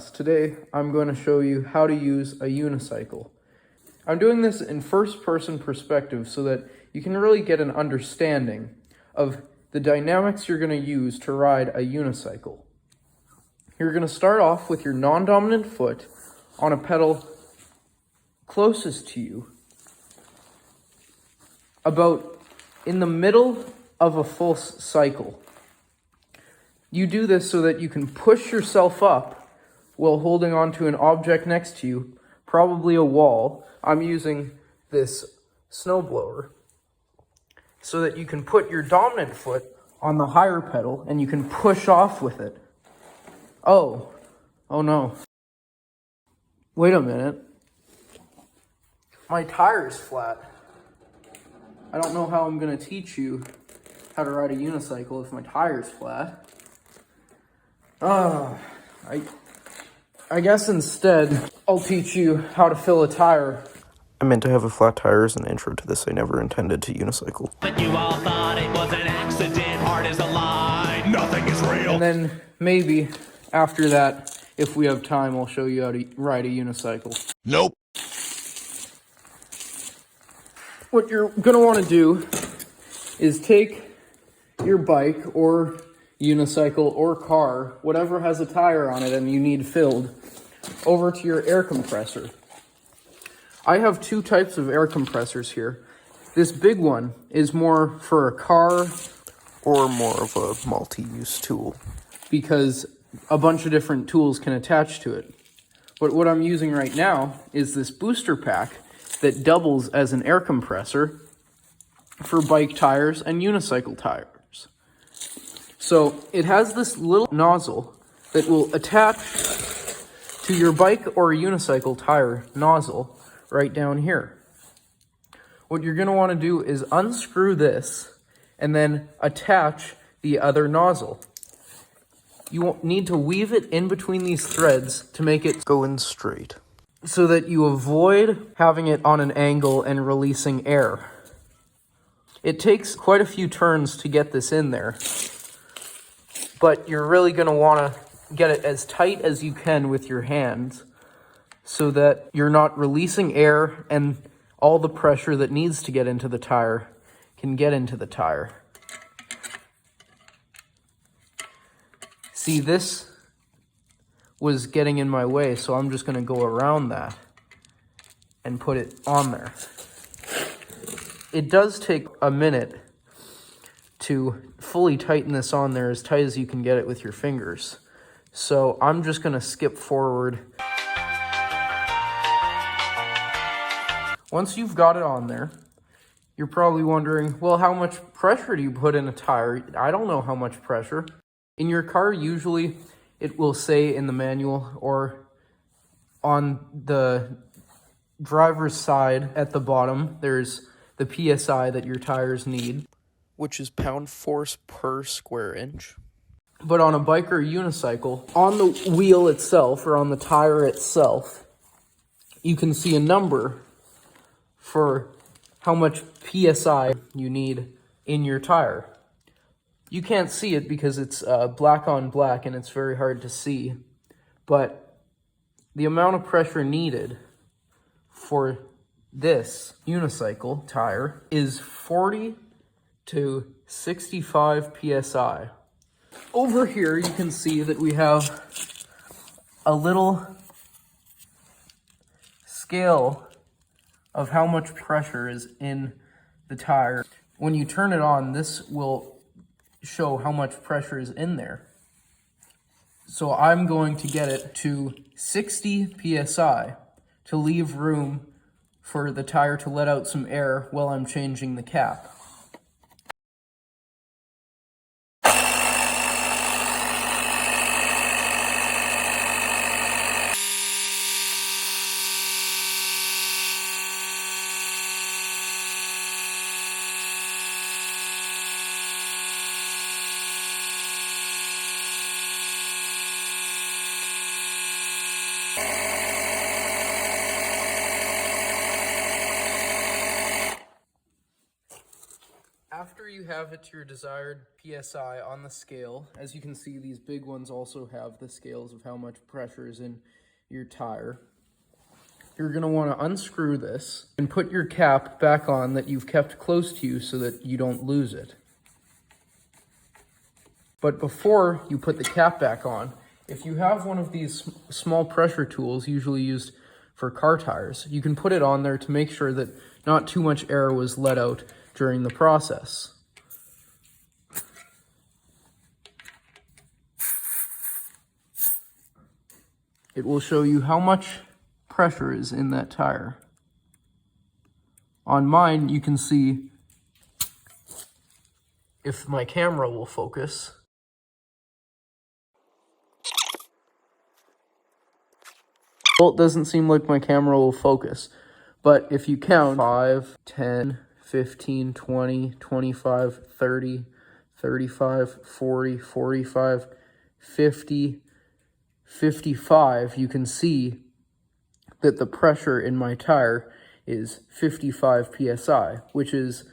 Today, I'm going to show you how to use a unicycle. I'm doing this in first-person perspective so that you can really get an understanding of the dynamics you're going to use to ride a unicycle. You're going to start off with your non-dominant foot on a pedal closest to you, about in the middle of a full cycle. You do this so that you can push yourself up while holding onto an object next to you, probably a wall. I'm using this snowblower, so that you can put your dominant foot on the higher pedal and you can push off with it. Oh no. Wait a minute. My tire is flat. I don't know how I'm going to teach you how to ride a unicycle if my tire is flat. I guess instead, I'll teach you how to fill a tire. I meant to have a flat tire as an intro to this. I never intended to unicycle. But you all thought it was an accident, hard as a lie. Nothing is real. And then maybe after that, if we have time, I'll show you how to ride a unicycle. Nope. What you're gonna want to do is take your bike or unicycle or car, whatever has a tire on it and you need filled, over to your air compressor. I have two types of air compressors here. This big one is more for a car, Or more of a multi-use tool. because a bunch of different tools can attach to it. But what I'm using right now is this booster pack that doubles as an air compressor for bike tires and unicycle tires. So it has this little nozzle that will attach to your bike or unicycle tire nozzle right down here. What you're going to want to do is unscrew this and then attach the other nozzle. You won't need to weave it in between these threads to make it Go in straight. so that you avoid having it on an angle and releasing air. It takes quite a few turns to get this in there, but you're really going to want to get it as tight as you can with your hands so that you're not releasing air and all the pressure that needs to get into the tire can get into the tire. See, this was getting in my way, so I'm just going to go around that and put it on there. It does take a minute to fully tighten this on there as tight as you can get it with your fingers. So I'm just going to skip forward. Once you've got it on there, you're probably wondering, well, how much pressure do you put in a tire? I don't know how much pressure. In your car, usually it will say in the manual or on the driver's side at the bottom, there's the PSI that your tires need. Which is pound force per square inch. But on a bike or unicycle, on the wheel itself or on the tire itself, you can see a number for how much PSI you need in your tire. You can't see it because it's black on black and it's very hard to see, but the amount of pressure needed for this unicycle tire is 40 to 65 PSI. Over here you can see that we have a little scale of how much pressure is in the tire. When you turn it on, this will show how much pressure is in there. So I'm going to get it to 60 PSI to leave room for the tire to let out some air while I'm changing the cap. you have it to your desired PSI on the scale, as you can see, these big ones also have the scales of how much pressure is in your tire. You're going to want to unscrew this and put your cap back on that you've kept close to you so that you don't lose it. But before you put the cap back on, if you have one of these small pressure tools, usually used for car tires, you can put it on there to make sure that not too much air was let out during the process. It will show you how much pressure is in that tire. On mine, you can see, if my camera will focus, well, it doesn't seem like my camera will focus, but if you count 5, 10, 15, 20, 25, 30, 35, 40, 45, 50, 55, you can see that the pressure in my tire is 55 psi, which is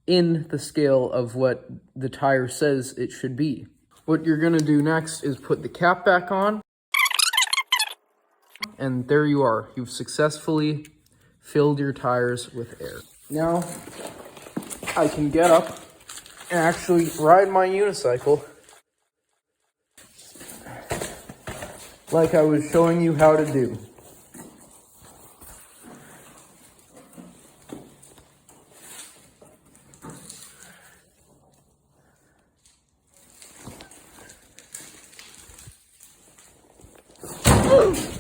in the scale of what the tire says it should be. What you're going to do next is put the cap back on, and there you are. You've successfully filled your tires with air. Now, I can get up and actually ride my unicycle like I was showing you how to do. Woo!